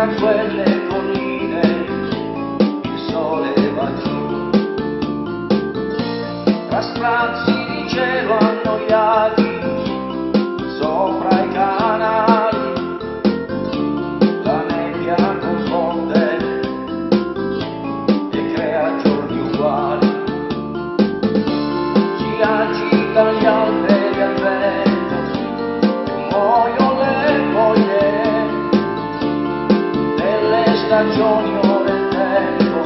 tra quelle colline il sole va giù, tra sprazzi di cielo annoiati sopra i canali, la nebbia confonde e crea giorni uguali, si agita gli alberi al vento e muoiono le foglie delle stagioni, ora il tempo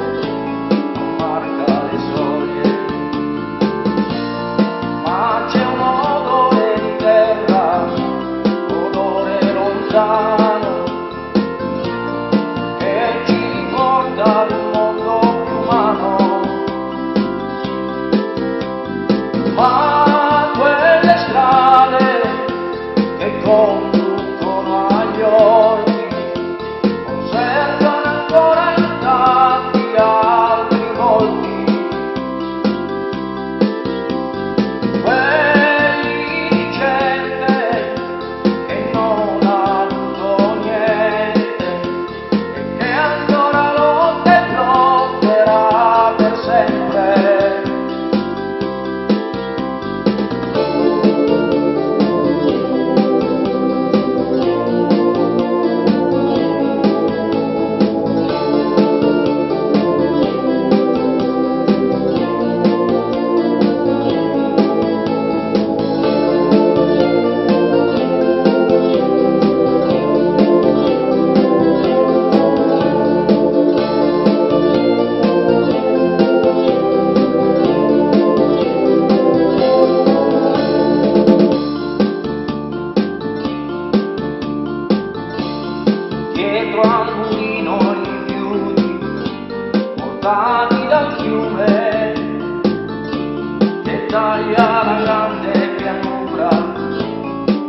non marca le soglie, ma c'è un odore di terra, odore lontano, che ci ricorda ad un mondo più umano, ma quelle strade che conducono agli orti conservano ancora intatti altri volti, quelli di gente che non ha avuto niente e che ancora lotta e lotterà per sempre. Dietro al mulino i rifiuti portati dal fiume che taglia la grande pianura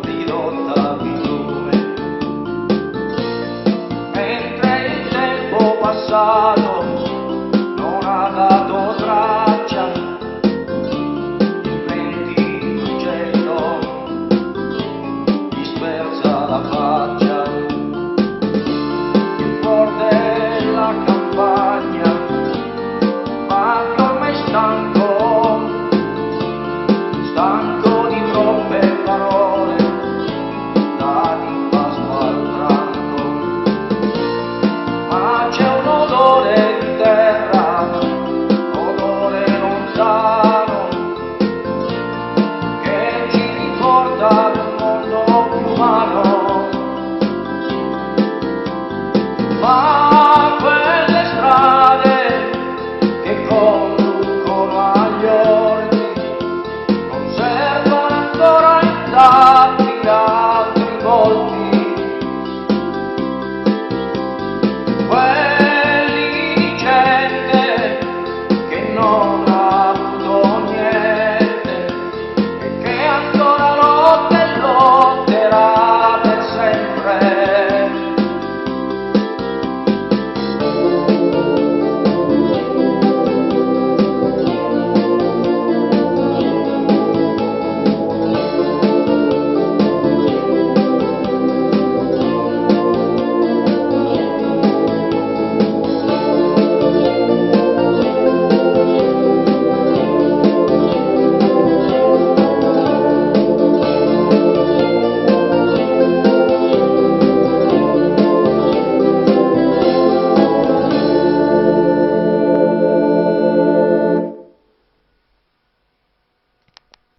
ridotta a bitume, mentre il tempo passato non ha dato traccia, il vento uccello dispersa